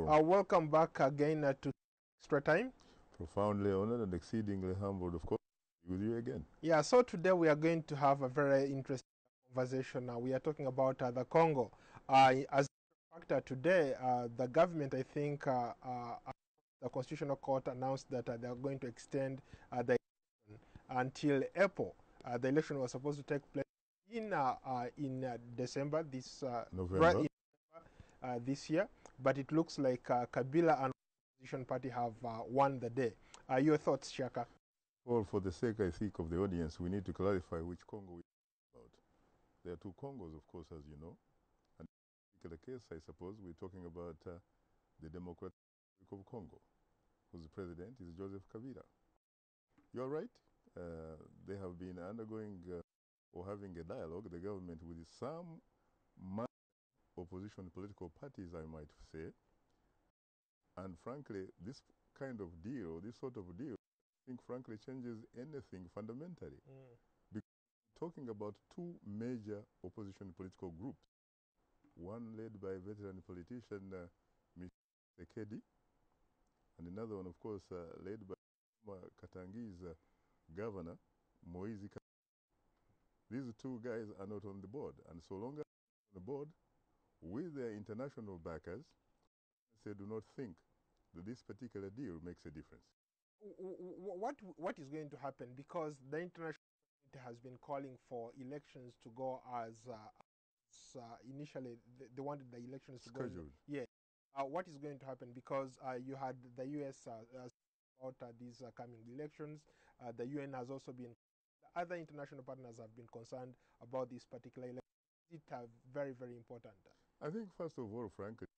Welcome back again to Extra Time. Profoundly honored and exceedingly humbled, of course, with you again. Yeah, so today we are going to have a very interesting conversation. We are talking about the Congo. As a factor today, the government, I think, the Constitutional Court announced that they are going to extend the election until April. The election was supposed to take place in December November. This year, but it looks like Kabila and opposition party have won the day. Your thoughts, Shaka? Well, for the sake, I think, of the audience, we need to clarify which Congo we're talking about. There are two Congos, of course, as you know. And in this particular case, I suppose we're talking about the Democratic Republic of Congo, whose president is Joseph Kabila. You're right. They have been undergoing or having a dialogue, the government, with some opposition political parties, I might say. And frankly, this kind of deal, this sort of deal, I think frankly changes anything fundamentally. Because we're talking about two major opposition political groups. One led by veteran politician Michel Sekedi, and another one, of course, led by Katangi's governor, Moise Katumbi. These two guys are not on the board, and so long as they're on the board with their international backers, they do not think that this particular deal makes a difference. What is going to happen? Because the international community has been calling for elections to go as initially they wanted the elections to go. Yeah. What is going to happen? Because you had the U.S. About these coming elections. The UN has also been. The other international partners have been concerned about this particular election. It's very, very important. I think, first of all, frankly,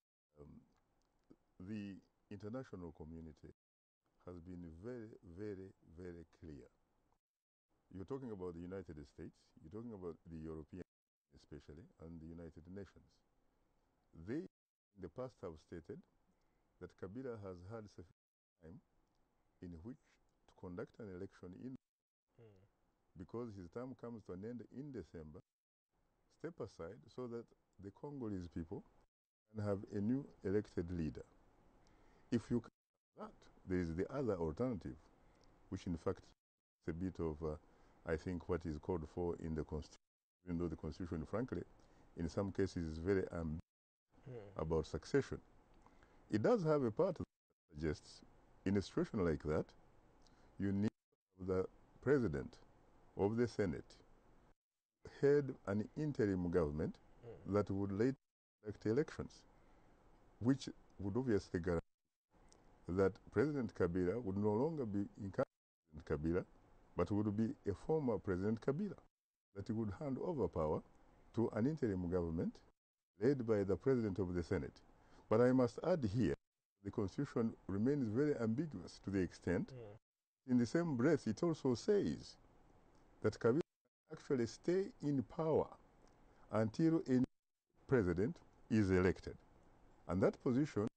the international community has been very, very, very clear. You're talking about the United States, you're talking about the European especially, and the United Nations. They, in the past, have stated that Kabila has had sufficient time in which to conduct an election in because his term comes to an end in December, step aside so that the Congolese people can have a new elected leader. If you can have that, there is the other alternative, which in fact is a bit of, I think, what is called for in the Constitution, even though the Constitution, frankly, in some cases is very ambiguous about succession. It does have a part that suggests, in a situation like that, you need the president of the Senate head an interim government that would later conduct elections, which would obviously guarantee that President Kabila would no longer be incumbent President Kabila, but would be a former President Kabila, that he would hand over power to an interim government led by the President of the Senate. But I must add here, the Constitution remains very ambiguous to the extent, in the same breath, it also says that Kabila actually stay in power until a new president is elected. And that position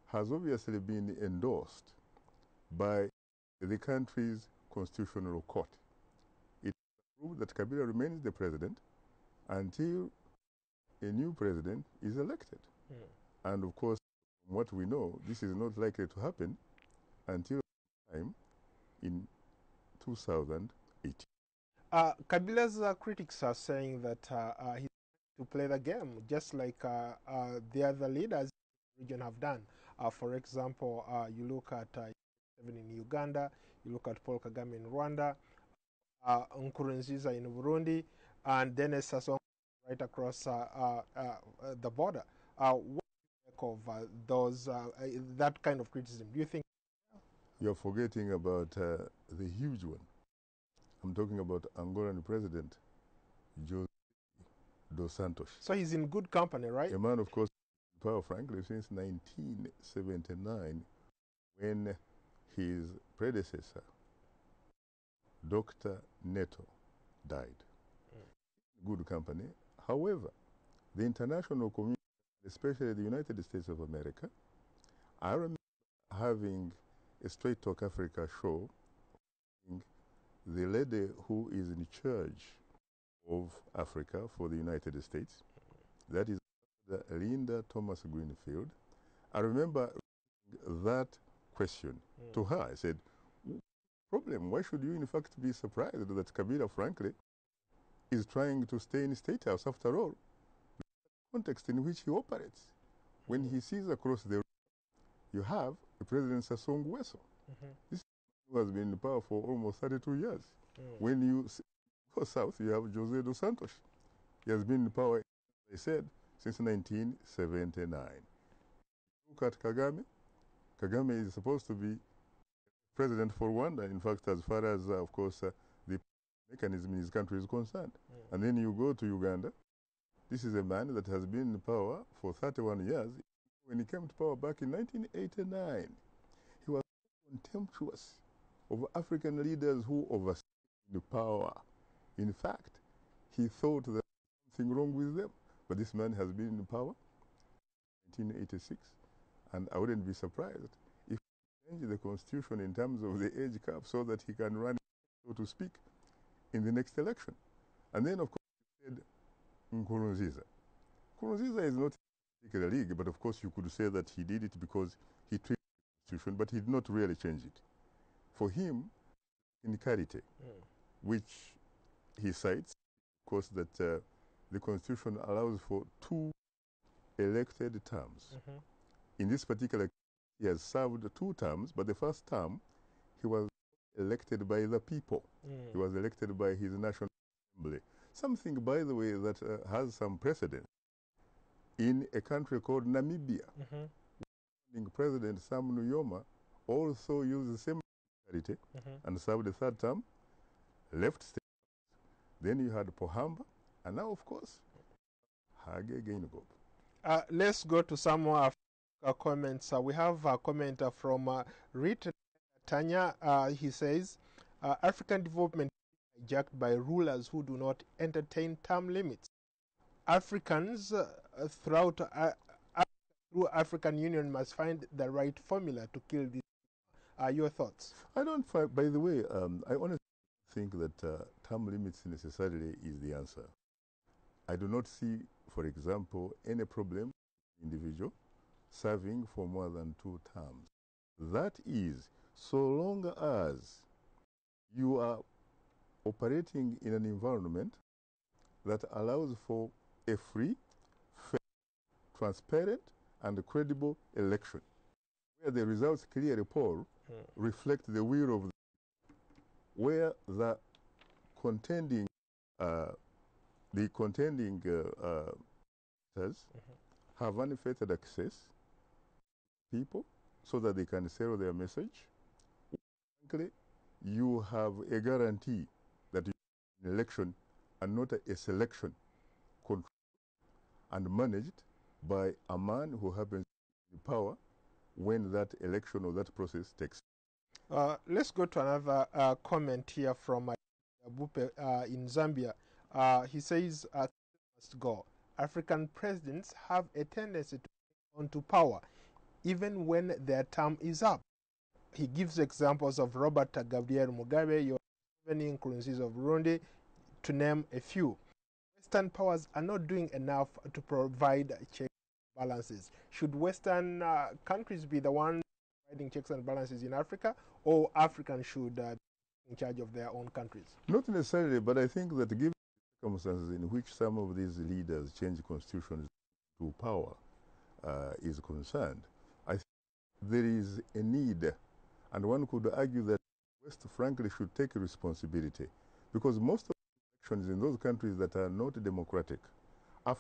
has obviously been endorsed by the country's constitutional court. It proved that Kabila remains the president until a new president is elected. And of course, from what we know, this is not likely to happen until time in 2018. Kabila's critics are saying that he's to play the game just like the other leaders in the region have done. For example, you look at in Uganda, you look at Paul Kagame in Rwanda, Nkurunziza in Burundi, and Denis Sassou right across the border. What do you make of those that kind of criticism? Do you think you're forgetting about the huge one? I'm talking about Angolan President José dos Santos. So he's in good company, right? A man, of course, in power, frankly, since 1979, when his predecessor, Dr. Neto, died. Good company. However, the international community, especially the United States of America, I remember having a Straight Talk Africa show, the lady who is in charge of Africa for the United States, that is Linda Thomas Greenfield, I remember that question to her. I said, problem, why should you in fact be surprised that Kabila, frankly, is trying to stay in State House after all, the context in which he operates. When he sees across the road, you have the President Sassou Nguesso. This who has been in power for almost 32 years. When you go south, you have José dos Santos. He has been in power, as I said, since 1979. Look at Kagame. Kagame is supposed to be president for Rwanda, in fact, as far as, of course, the mechanism in his country is concerned. And then you go to Uganda. This is a man that has been in power for 31 years. When he came to power back in 1989, he was contemptuous of African leaders who overstayed the power. In fact, he thought there was something wrong with them. But this man has been in power 1986, and I wouldn't be surprised if he changed the constitution in terms of the age cap so that he can run, so to speak, in the next election. And then, of course, he said Nkurunziza. Nkurunziza is not in a particular league, but of course you could say that he did it because he tweaked the constitution, but he did not really change it. For him, in Karite, which he cites, of course, that the constitution allows for 2 elected terms. In this particular case, he has served 2 terms, but the first term, he was elected by the people. He was elected by his National Assembly. Something, by the way, that has some precedent. In a country called Namibia, President Sam Nujoma also used the same mentality and served the 3rd term, left state. Then you had Pohamba, and now, of course, Hage Geingob. Let's go to some more comments. We have a comment from Rit Tanya. He says, African development is hijacked by rulers who do not entertain term limits. Africans throughout through African Union must find the right formula to kill this. Your thoughts? I don't find, by the way, I honestly think that term limits necessarily is the answer. I do not see, for example, any problem with an individual serving for more than 2 terms. That is, so long as you are operating in an environment that allows for a free, fair, transparent, and credible election, where the results clearly, Paul, reflect the will of the where the contending have manifested access to people so that they can sell their message. Frankly, you have a guarantee that you have an election and not a selection controlled and managed by a man who happens to be in power when that election or that process takes. Let's go to another comment here from Bupe in Zambia. He says, must go. African presidents have a tendency to hold on to power even when their term is up. He gives examples of Robert Gabriel Mugabe, Yoweri Nkurunziza of Burundi, to name a few. Western powers are not doing enough to provide checks and balances. Should Western countries be the ones providing checks and balances in Africa, or Africans should be in charge of their own countries? Not necessarily, but I think that given the circumstances in which some of these leaders change constitutions to power is concerned, I think there is a need, and one could argue that the West, frankly, should take responsibility, because most of the elections in those countries that are not democratic are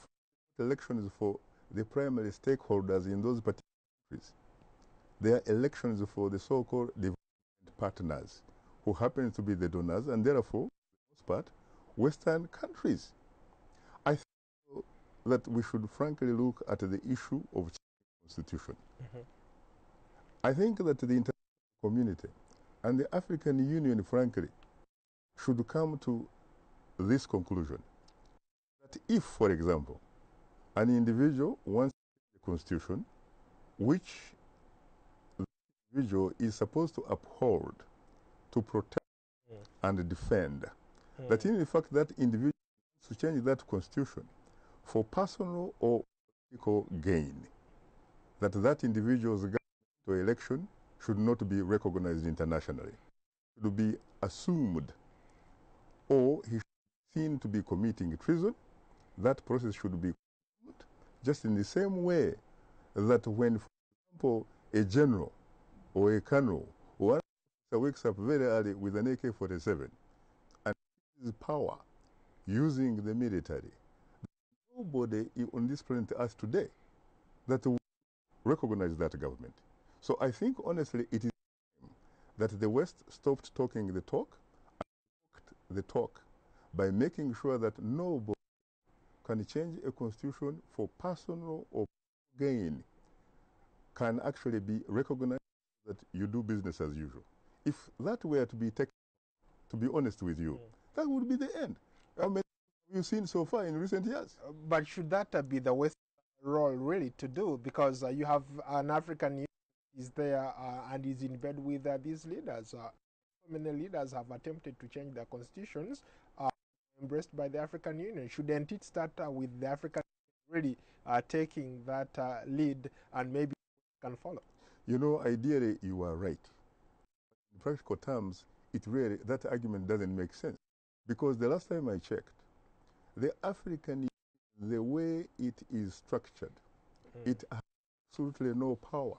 elections for the primary stakeholders in those particular countries. They are elections for the so-called development partners, who happen to be the donors, and therefore, for the most part, Western countries. I think that we should frankly look at the issue of the constitution. I think that the international community and the African Union, frankly, should come to this conclusion, that if, for example, an individual wants a constitution which the individual is supposed to uphold, to protect and defend, that in fact that individual wants to change that constitution for personal or political gain, that that individual's government or election should not be recognized internationally, should be assumed, or he should be seen to be committing treason. That process should be continued, just in the same way that when, for example, a general or a colonel or an officer wakes up very early with an AK-47 and uses power using the military, nobody on this planet Earth today that will recognize that government. So I think, honestly, it is time that the West stopped talking the talk and walked the talk by making sure that nobody can change a constitution for personal or gain, can actually be recognized that you do business as usual. If that were to be taken, to be honest with you, that would be the end. How many have you seen so far in recent years? But should that be the West role really to do? Because you have an African Union is there and is in bed with these leaders. So many leaders have attempted to change their constitutions, embraced by the African Union. Shouldn't it start with the African Union really taking that lead, and maybe can follow? You know, ideally, you are right. In practical terms, that argument doesn't make sense. Because the last time I checked, the African Union, the way it is structured, it has absolutely no power.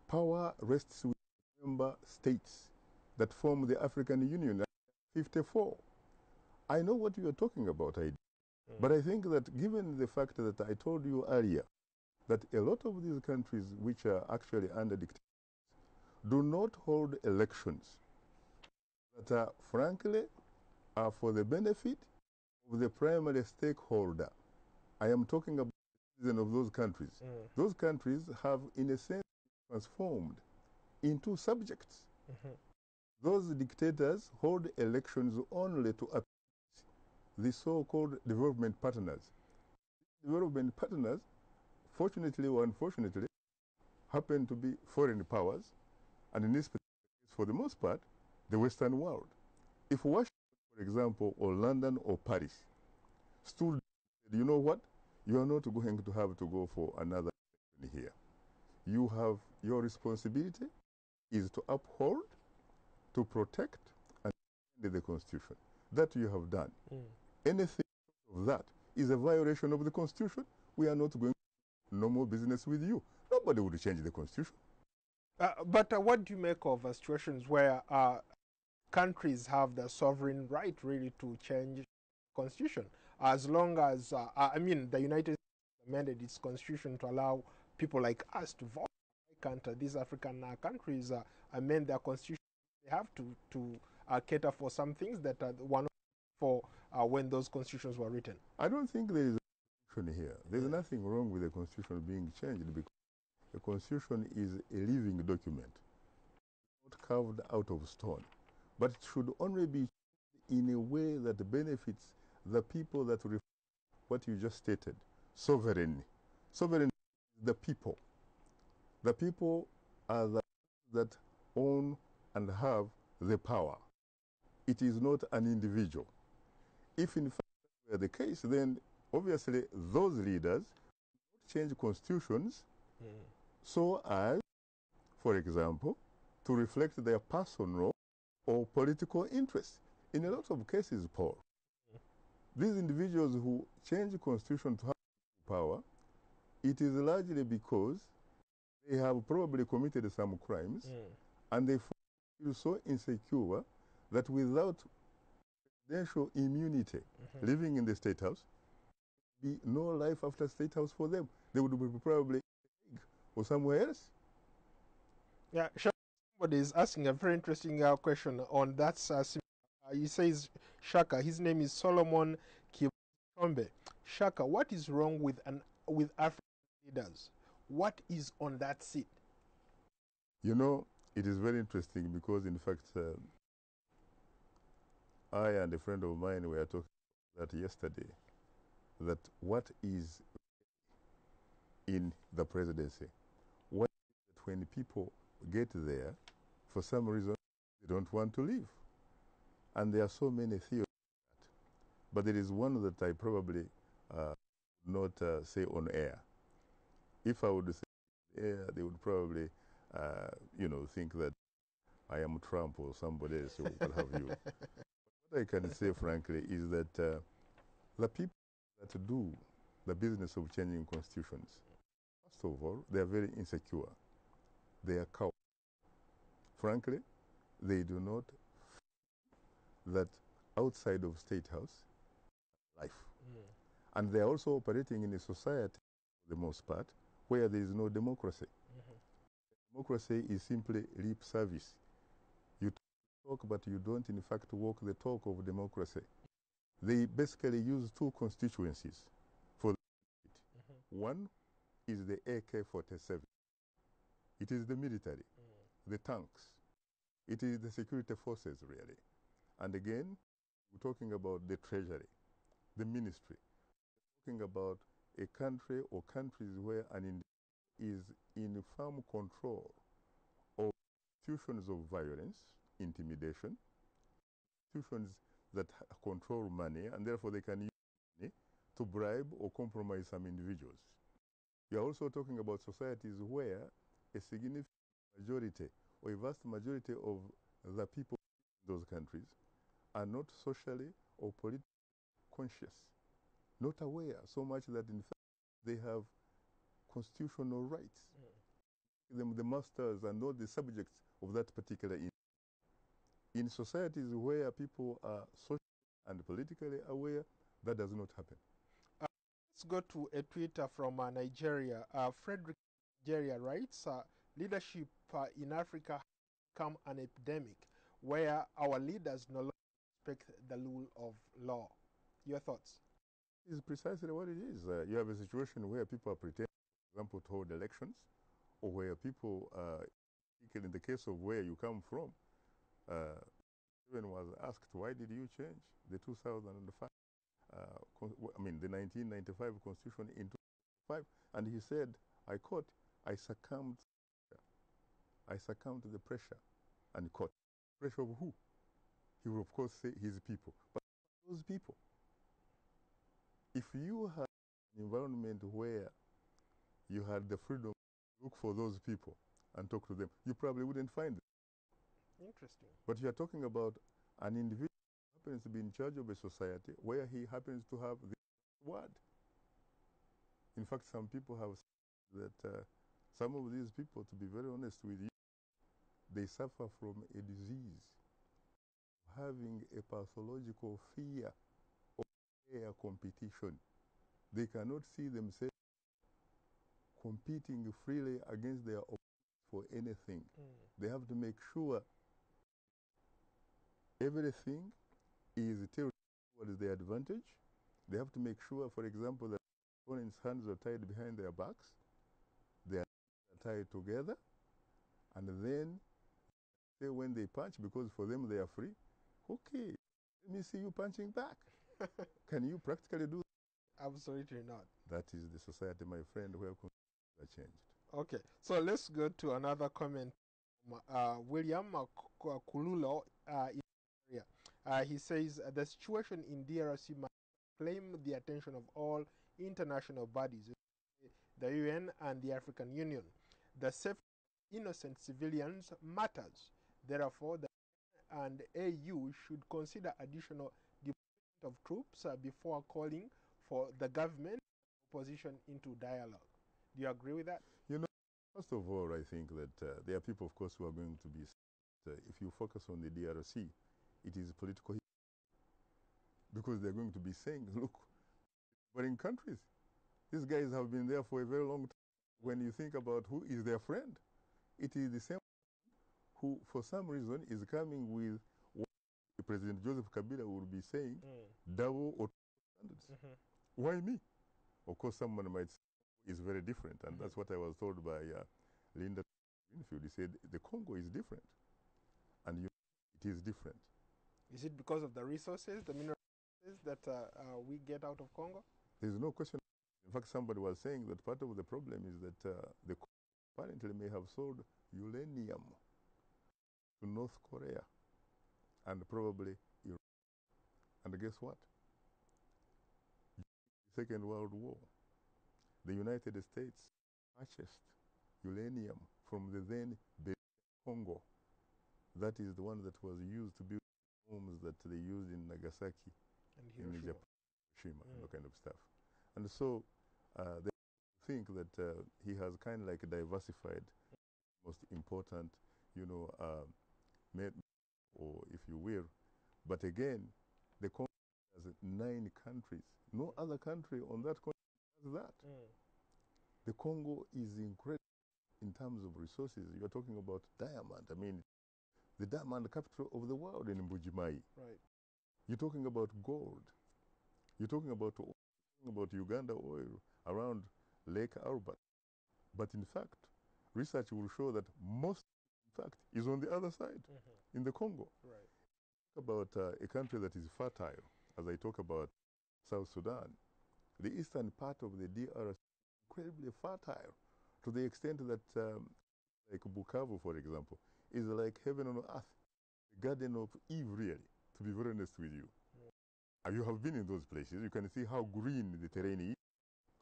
Power rests with member states that form the African Union. 54. I know what you are talking about, but I think that given the fact that I told you earlier that a lot of these countries which are actually under dictatorship do not hold elections that are, frankly, are for the benefit of the primary stakeholder. I am talking about the citizens of those countries. Those countries have, in a sense, transformed into subjects. Those dictators hold elections only to appease the so-called development partners. Development partners, fortunately or unfortunately, happen to be foreign powers, and in this particular case, for the most part, the Western world. If Washington, for example, or London or Paris stood and said, you know what, you are not going to have to go for another election here. You have, your responsibility is to uphold, to protect, and defend the Constitution. That you have done. Anything of that is a violation of the Constitution. We are not going to do no more business with you. Nobody would change the Constitution. But what do you make of situations where countries have the sovereign right really to change the Constitution? As long as, I mean, the United States amended its Constitution to allow people like us to vote. Why can't these African countries amend their Constitution? They have to cater for some things that were not for when those constitutions were written. I don't think there is a constitution here. There's nothing wrong with the Constitution being changed, because the Constitution is a living document, not carved out of stone. But it should only be in a way that benefits the people that reflect what you just stated. Sovereign. Sovereign is the people. The people are the that own and have the power. It is not an individual. If in fact that were the case, then obviously those leaders change constitutions so as, for example, to reflect their personal or political interests. In a lot of cases, Paul, these individuals who change the constitution to have power, it is largely because they have probably committed some crimes and they feel so insecure that without presidential immunity living in the State House, there would be no life after State House for them. They would be probably or somewhere else. Yeah, somebody is asking a very interesting question on that. He says, Shaka, his name is Solomon Kitombe. Shaka, what is wrong with African leaders? What is on that seat? You know, it is very interesting because, in fact, I and a friend of mine were talking about that yesterday, that what is in the presidency, what is that when people get there, for some reason, they don't want to leave. And there are so many theories on that. But there is one that I probably not say on air. If I would say Yeah, they would probably, think that I am Trump or somebody else or what have you. What I can say, frankly, is that the people that do the business of changing constitutions, first of all, they are very insecure. They are cowards. Frankly, they do not that outside of State House life. And they are also operating in a society, for the most part, where there is no democracy. Democracy is simply lip service. You talk, but you don't, in fact, walk the talk of democracy. They basically use two constituencies for the state. One is the AK-47. It is the military, the tanks. It is the security forces, really. And again, we're talking about the treasury, the ministry. We're talking about a country or countries where an individual is in firm control of institutions of violence, intimidation, institutions that control money, and therefore they can use money to bribe or compromise some individuals. We are also talking about societies where a significant majority or a vast majority of the people in those countries are not socially or politically conscious, not aware so much that in fact they have constitutional rights. Them the masters and not the subjects of that particular in societies where people are socially and politically aware, that does not happen. Let's go to a tweet from Nigeria. Frederick Nigeria writes, leadership in Africa has become an epidemic where our leaders no longer respect the rule of law. Your thoughts? This is precisely what it is. You have a situation where people are pretending, for example, to hold elections, or where people, in the case of where you come from, even was asked, why did you change the 2005, the 1995 Constitution in 2005? And he said, I quote, I succumbed to the pressure, and quote, pressure of who? He will, of course, say his people. But those people, if you had an environment where you had the freedom to look for those people and talk to them, you probably wouldn't find them. Interesting. But you are talking about an individual who happens to be in charge of a society where he happens to have the word. In fact, some people have said that some of these people, to be very honest with you, they suffer from a disease, having a pathological fear of fair competition. They cannot see themselves competing freely against their opponents for anything. They have to make sure everything is towards their advantage. They have to make sure, for example, that opponents' hands are tied behind their backs, their hands are tied together, and then when they punch, because for them they are free, okay, let me see you punching back. Can you practically do that? Absolutely not. That is the society, my friend, where conditions are changed. Okay, so let's go to another comment from William Kululo in Nigeria. He says the situation in DRC must claim the attention of all international bodies, the UN and the African Union. The safety of innocent civilians matters. Therefore, the UN and AU should consider additional deployment of troops before calling for the government and opposition into dialogue. Do you agree with that? You know, first of all, I think that there are people, of course, who are going to be, if you focus on the DRC, it is political, because they're going to be saying, look, we're in countries. These guys have been there for a very long time. When you think about who is their friend, it is the same who, for some reason, is coming with what President Joseph Kabila would be saying, double or standards. Why me? Of course, someone might say it's very different, and that's what I was told by Linda Greenfield. He said the Congo is different, and it is different. Is it because of the resources, the mineral resources that we get out of Congo? There's no question. In fact, somebody was saying that part of the problem is that the Congo apparently may have sold uranium to North Korea and probably Iran. And guess what? Second World War, the United States purchased uranium from the then Congo. That is the one that was used to build bombs that they used in Nagasaki, And in Hiroshima. Hiroshima, and that kind of stuff. And so they think that he has kind of like diversified most important, you know, or if you will. But again, the Congo has 9 countries. No other country on that continent has that. The Congo is incredible in terms of resources. You're talking about diamond. I mean, the diamond capital of the world in Mbujimai. Right. You're talking about gold. You're talking about Uganda oil around Lake Albert. But in fact, research will show that most, in fact, is on the other side, in the Congo. Right. Talk about a country that is fertile, as I talk about South Sudan. The eastern part of the DR is incredibly fertile, to the extent that, like Bukavu, for example, is like heaven on earth, the Garden of Eve, really, to be very honest with you. You have been in those places. You can see how green the terrain is.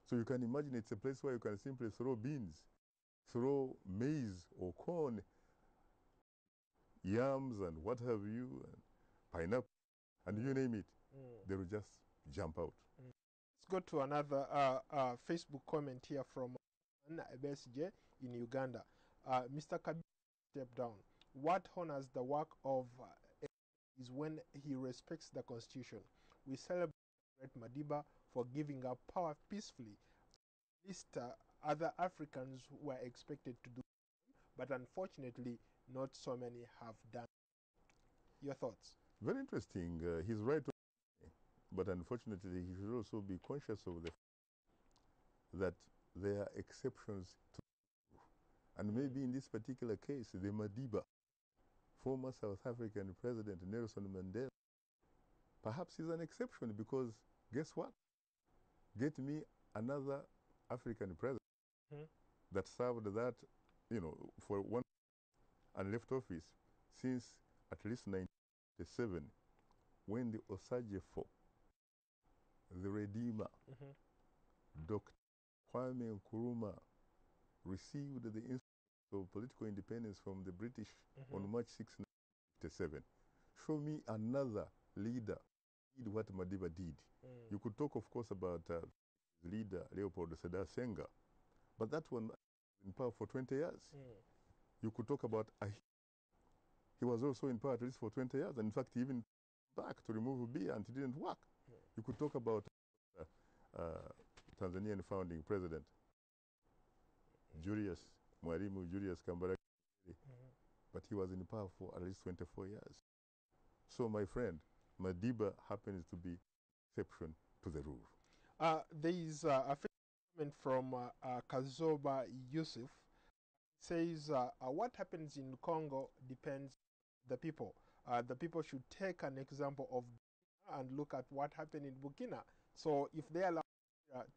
So you can imagine it's a place where you can simply throw beans, throw maize or corn, yams and what have you, and pineapple, and you name it. They will just jump out. Let's go to another Facebook comment here from BSJ in Uganda. Mr. Kabila stepped down. What honors the work of is when he respects the Constitution. We celebrate Madiba for giving up power peacefully. At least other Africans were expected to do, but unfortunately, not so many have done. Your thoughts? Very interesting. He's right, but unfortunately, he should also be conscious of the fact that there are exceptions to, and maybe in this particular case, the Madiba, former South African President Nelson Mandela, perhaps is an exception, because guess what? Get me another African president that served that, you know, for one and left office since at least 1997, when the Osagefo, the Redeemer, Dr. Kwame Nkrumah, received the instrument of political independence from the British on March 6, 1957. Show me another leader who did what Madiba did. You could talk, of course, about leader Leopold Sedar Senghor, but that one was in power for 20 years. You could talk about he was also in power at least for 20 years, and in fact, he even back to remove Biya and it didn't work. You could talk about Tanzanian founding president Julius Mwalimu Julius Kambarage, but he was in power for at least 24 years. So, my friend, Madiba happens to be exception to the rule. There is a comment from Kazoba Yusuf. Says, what happens in Congo depends on the people. The people should take an example of Burkina and look at what happened in Burkina. So if they allow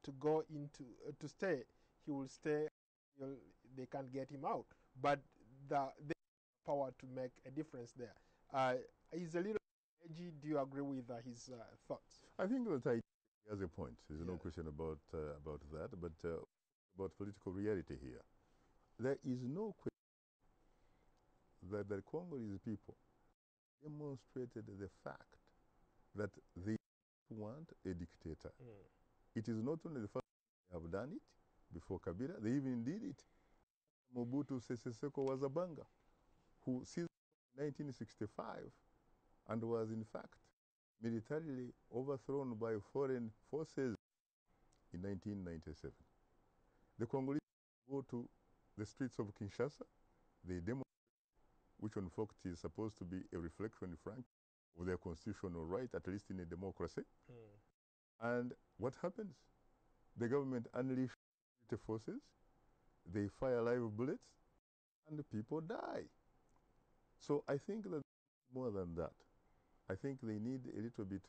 to go into to stay, he will stay until they can't get him out. But they have power to make a difference there. He's a little edgy. Do you agree with his thoughts? I think that he has a point. There's no question about that. But about political reality here, there is no question that the Congolese people demonstrated the fact that they want a dictator. It is not only the fact that they have done it before Kabila, they even did it. Mobutu Sese Seko was a Banga who seized in 1965 and was in fact militarily overthrown by foreign forces in 1997. The Congolese go to the streets of Kinshasa, they demonstrate, which in fact is supposed to be a reflection, frank, of their constitutional right, at least in a democracy. And what happens? The government unleashes the forces, they fire live bullets, and the people die. So I think that more than that. I think they need a little bit,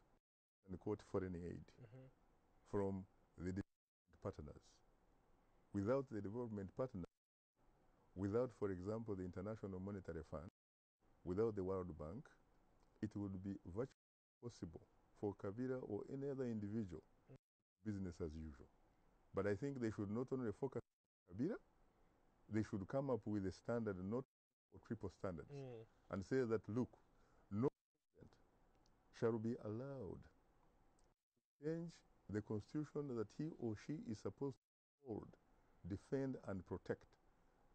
quote, foreign aid from the development partners. Without the development partners, without, for example, the International Monetary Fund, without the World Bank, it would be virtually impossible for Kabila or any other individual business as usual. But I think they should not only focus on Kabila, they should come up with a standard, not or triple standards, and say that, look, no president shall be allowed to change the constitution that he or she is supposed to hold, defend, and protect.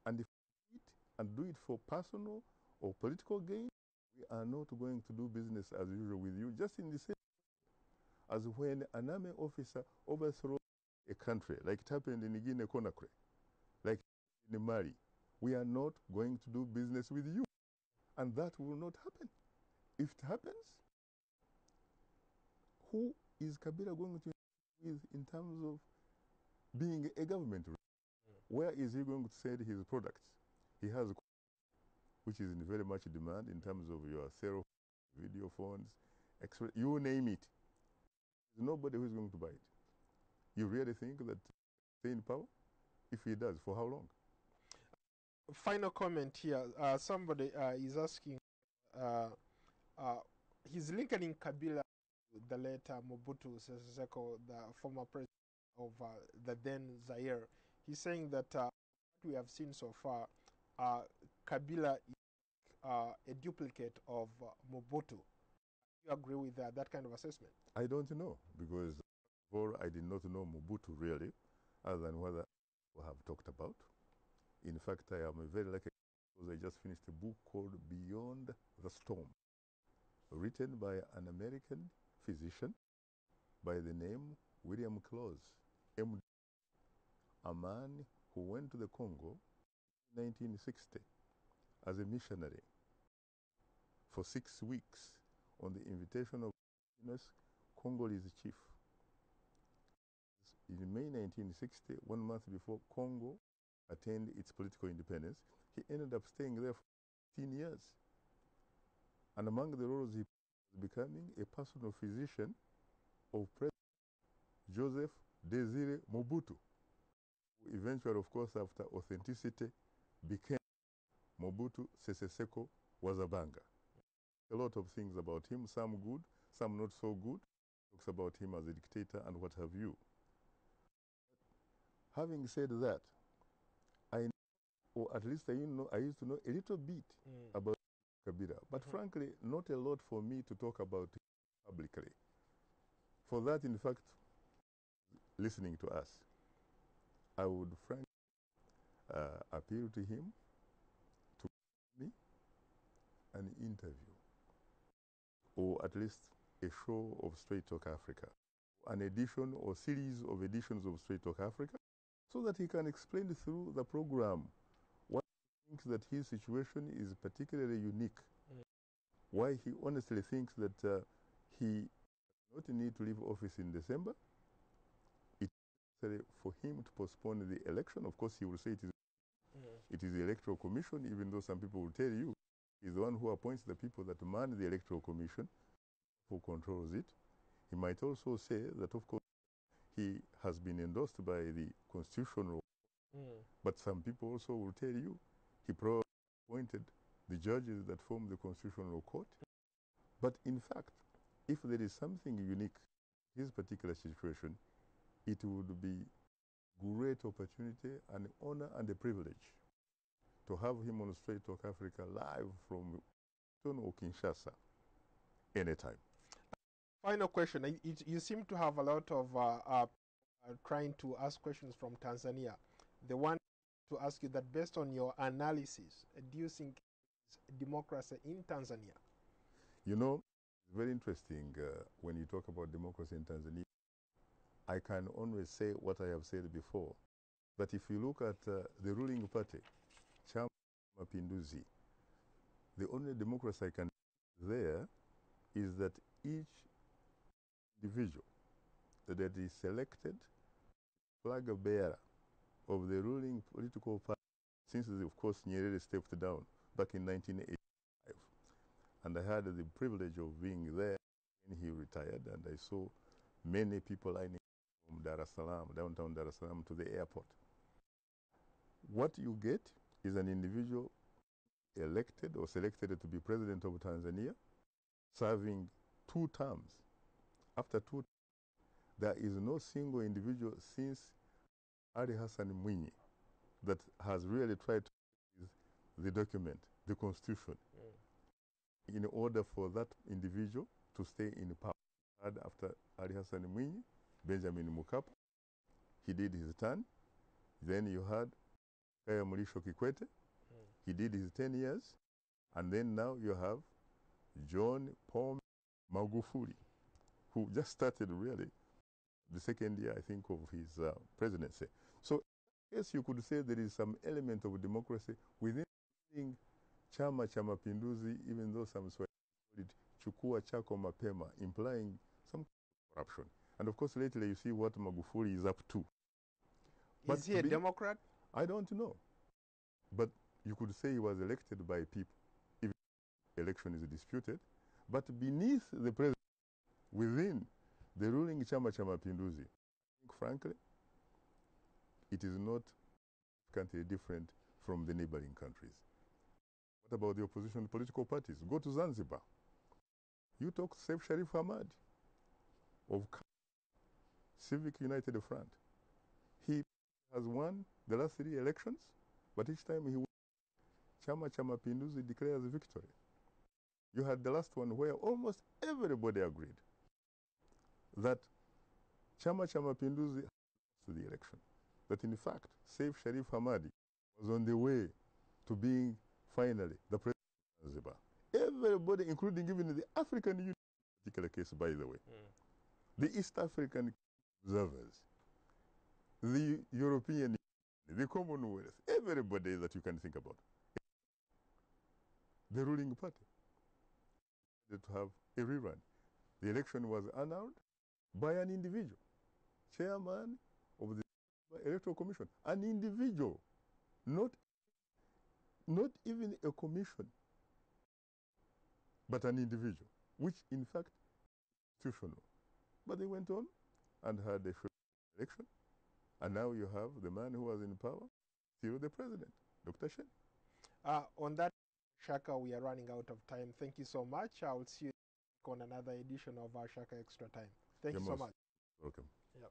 And if we do it and do it for personal or political gain, we are not going to do business as usual with you, just in the same way as when an army officer overthrows a country, like it happened in Guinea Conakry, like in Mali. We are not going to do business with you. And that will not happen. If it happens, who is Kabila going to with in terms of being a government? Where is he going to sell his products? He has, which is in very much demand in terms of your cell, video phones, you name it. There's nobody who is going to buy it. You really think that stay in power? If he does, for how long? Final comment here. Somebody is asking, he's linking Kabila to the late Mobutu Sese Seko, the former president of the then Zaire. He's saying that what we have seen so far, Kabila is a duplicate of Mobutu. Do you agree with that kind of assessment? I don't know, because before I did not know Mobutu really, other than what we have talked about. In fact, I am very lucky because I just finished a book called Beyond the Storm, written by an American physician by the name William Close, MD, a man who went to the Congo in 1960 as a missionary for 6 weeks on the invitation of Congolese chief. In May 1960, 1 month before Congo attained its political independence, he ended up staying there for 15 years. And among the roles he was becoming a personal physician of President Joseph Desire Mobutu, who eventually, of course, after authenticity, became Mobutu Sese Seko Wazabanga. A lot of things about him, some good, some not so good. Talks about him as a dictator and what have you. Having said that, I know, or at least I used to know a little bit about Kabila, but frankly, not a lot for me to talk about it publicly. For that, in fact, listening to us, I would frankly appeal to him to give me an interview, or at least a show of Straight Talk Africa, an edition or series of editions of Straight Talk Africa, so that he can explain through the program why he thinks that his situation is particularly unique, why he honestly thinks that he does not need to leave office in December. It's necessary for him to postpone the election. Of course, he will say it is the Electoral Commission, even though some people will tell you he's the one who appoints the people that man the Electoral Commission, who controls it. He might also say that, of course, he has been endorsed by the Constitutional Court, but some people also will tell you he probably appointed the judges that form the Constitutional Court. But in fact, if there is something unique in his particular situation, it would be great opportunity, an honor and a privilege to have him on Straight Talk Africa live from Washington or Kinshasa anytime. Final question. You seem to have a lot of trying to ask questions from Tanzania. The one to ask you that, based on your analysis, do you think democracy in Tanzania? You know, it's very interesting when you talk about democracy in Tanzania. I can only say what I have said before. But if you look at the ruling party, Chama Mapinduzi, the only democracy I can there is that each individual that is selected flag bearer of the ruling political party, since, of course, Nyerere stepped down back in 1985. And I had the privilege of being there when he retired, and I saw many people lining from Dar es Salaam, downtown Dar es Salaam, to the airport. What you get is an individual elected or selected to be president of Tanzania, serving 2 terms. After 2 terms, there is no single individual since Ali Hassan Mwinyi that has really tried to use the document, the constitution, in order for that individual to stay in power. And after Ali Hassan Mwinyi, Benjamin Mkapa, he did his turn. Then you had Kaya Mrisho Kikwete, he did his 10 years. And then now you have John Paul Magufuli, who just started really the second year, I think, of his presidency. So, yes, you could say there is some element of democracy within Chama cha Mapinduzi, even though some call it Chukua Chako Mapema, implying some corruption. And of course, lately you see what Magufuli is up to. Is he a Democrat? I don't know. But you could say he was elected by people, if the election is disputed. But beneath the president, within the ruling Chama cha Mapinduzi, I think, frankly, it is not significantly different from the neighboring countries. What about the opposition political parties? Go to Zanzibar. You talk to Saif Sharif Hamad of Civic United Front. He has won the last 3 elections, but each time he wins, Chama cha Mapinduzi declares victory. You had the last one where almost everybody agreed that Chama cha Mapinduzi lost the election. That in fact, Saif Sharif Hamadi was on the way to being finally the president of Zanzibar. Everybody, including even the African Union, particular case, by the way, the East African observers, the European Union, the Commonwealth, everybody that you can think about, the ruling party, to have a rerun. The election was annulled by an individual, chairman of the Electoral Commission, an individual, not even a commission, but an individual, which in fact is constitutional. But they went on and had a election, and now you have the man who was in power, still the president, Dr. Shen. On that, Shaka, we are running out of time. Thank you so much. I will see you on another edition of our Shaka Extra Time. Thank you so much. Welcome. Yep.